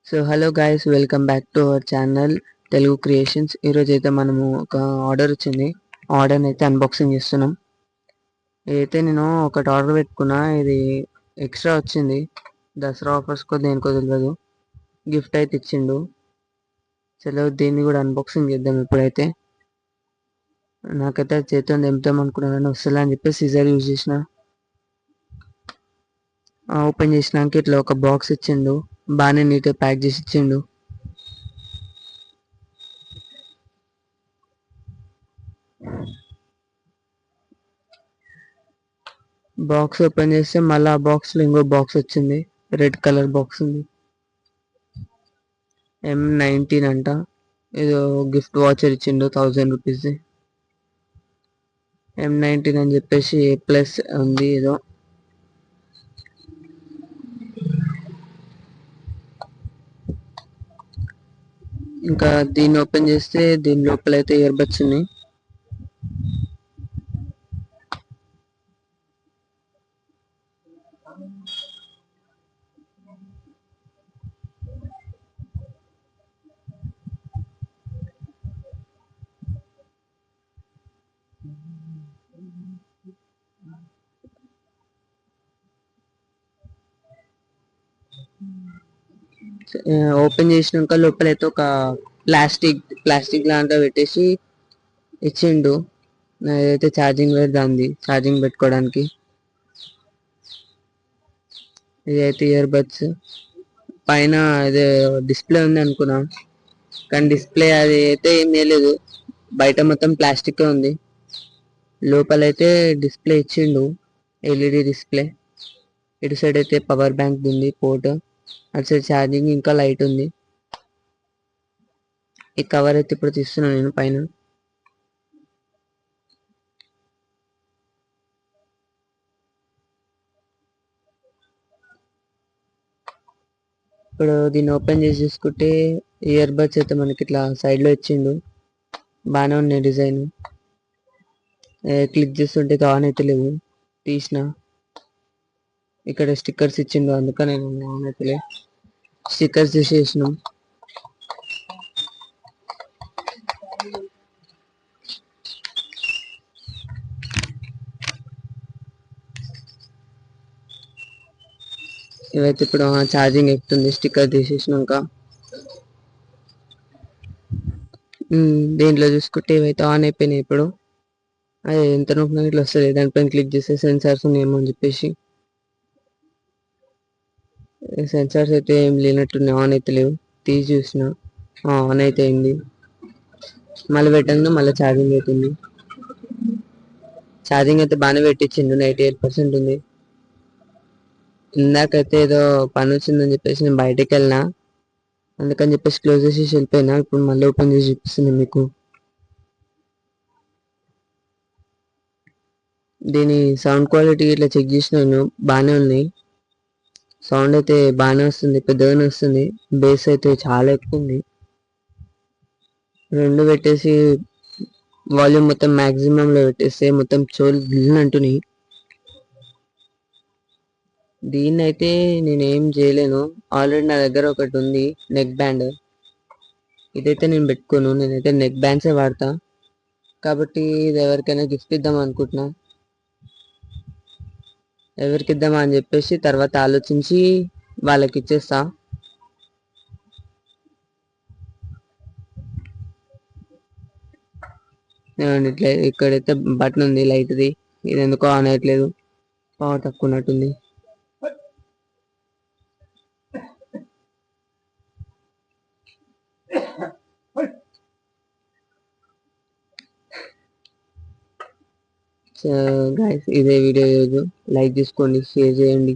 So hello guys, welcome back to our channel Telugu creations. ఈరోజు అయితే మనము ఒక ఆర్డర్ వచ్చింది. ఆర్డర్ని అయితే అన్బాక్సింగ్ చేస్తున్నాం. ఇదైతే నేను ఒకటి ఆర్డర్ పెట్టుకున్నా, ఇది ఎక్స్ట్రా వచ్చింది. దసరా ఆఫర్స్కో దేనికో తెలియదు, గిఫ్ట్ అయితే ఇచ్చిండు. చలో దీన్ని కూడా అన్బాక్సింగ్ చేద్దాం. ఇప్పుడైతే నాకైతే చేతితో తెంపుతాం అనుకున్నాను, కానీ వస్తలే అని చెప్పి సిజర్ యూజ్ చేసిన. ఓపెన్ చేసినాక ఇట్లా ఒక బాక్స్ ఇచ్చిండు, బాగానే నీట్గా ప్యాక్ చేసి ఇచ్చిండు. బాక్స్ ఓపెన్ చేస్తే మళ్ళీ ఆ బాక్స్లో ఇంకో బాక్స్ వచ్చింది, రెడ్ కలర్ బాక్స్ ఉంది. M19 అంట. ఏదో గిఫ్ట్ వాచర్ ఇచ్చిండు 1000 రూపీస్ది. M19 అని చెప్పేసి A+ ఉంది ఏదో. ఇంకా దీన్ని ఓపెన్ చేస్తే దీని లోపల అయితే ఇయర్ బడ్స్ ఉన్నాయి. ఓపెన్ చేసినాక లోపల అయితే ఒక ప్లాస్టిక్ లాంటివి పెట్టేసి ఇచ్చిండు. ఏదైతే ఛార్జింగ్ వైర్ దాంది, ఛార్జింగ్ పెట్టుకోవడానికి. ఇదైతే ఇయర్ బడ్స్. పైన అదే డిస్ప్లే ఉంది అనుకున్నా, కానీ డిస్ప్లే అది అయితే ఏం లేదు. బయట మొత్తం ప్లాస్టిక్ ఉంది, లోపలైతే డిస్ప్లే ఇచ్చిండు, LED డిస్ప్లే. ఇటు సైడ్ అయితే పవర్ బ్యాంక్ ఉంది పోర్ట్, అటు సైడ్ ఛార్జింగ్ ఇంకా లైట్ ఉంది. ఈ కవర్ అయితే ఇప్పుడు తీస్తున్నాను నేను పైన. ఇప్పుడు దీన్ని ఓపెన్ చేసి చూసుకుంటే ఇయర్ బడ్స్ అయితే మనకి ఇట్లా సైడ్లో ఇచ్చిండు, బాగానే ఉన్నాయి డిజైన్. క్లిక్ చేస్తుంటే ఆన్ అయితే లేవు, తీసిన. ఇక్కడ స్టిక్కర్స్ ఇచ్చిండు, అందుకని నేను ఆన్ అయితే స్టిక్కర్స్ తీసేసినాం. ఇవైతే ఇప్పుడు ఛార్జింగ్ ఎక్కుతుంది స్టిక్కర్ తీసేసినాక. దీంట్లో చూసుకుంటే ఇవైతే ఆన్ అయిపోయినాయి. ఇప్పుడు అది ఎంత నొక్కినా ఇట్లా వస్తుంది, దానిపైన క్లిక్ చేస్తే సెన్సార్స్ ఉన్నాయేమో అని చెప్పేసి. సెన్సార్స్ అయితే ఏం లేనట్టున్నాయి, ఆన్ అయితే లేవు. తీసి చూసిన ఆన్ అయితే అయింది. మళ్ళీ పెట్టంగా మళ్ళీ ఛార్జింగ్ అవుతుంది. ఛార్జింగ్ అయితే బాగానే పెట్టించిండు, 98% ఉంది. ఇందాకైతే ఏదో పని వచ్చిందని చెప్పేసి నేను బయటకు వెళ్ళినా, అందుకని చెప్పేసి క్లోజ్ చేసి వెళ్ళిపోయినా. ఇప్పుడు మళ్ళీ ఓపెన్ చేసి చూపిస్తుంది మీకు. దీని సౌండ్ క్వాలిటీ ఇట్లా చెక్ చేసినాను, బాగానే ఉన్నాయి. సౌండ్ అయితే బాగానే వస్తుంది, పెద్దగానే వస్తుంది. బేస్ అయితే చాలా ఎక్కువ ఉంది. రెండు పెట్టేసి వాల్యూమ్ మొత్తం మ్యాక్సిమంలో పెట్టేస్తే మొత్తం చెవులు గిల్లు అంటున్నాయి. దీన్ని అయితే నేనేం చేయలేను, ఆల్రెడీ నా దగ్గర ఒకటి ఉంది నెక్ బ్యాండ్. ఇదైతే నేను పెట్టుకోను, నేనైతే నెక్ బ్యాండ్సే వాడతా. కాబట్టి ఇది ఎవరికైనా గిఫ్ట్ ఇద్దాం అనుకుంటున్నా. ఎవరికి ఇద్దామా అని చెప్పేసి తర్వాత ఆలోచించి వాళ్ళకి ఇచ్చేస్తా. ఇట్లా ఇక్కడైతే బటన్ ఉంది లైట్ది, ఇది ఎందుకో ఆన్ అయ్యట్లేదు, పవర్ తక్కువ ఉన్నట్టుంది. సో గైస్, ఇదే వీడియో. లైక్ చేసుకోండి, షేర్ చేయండి.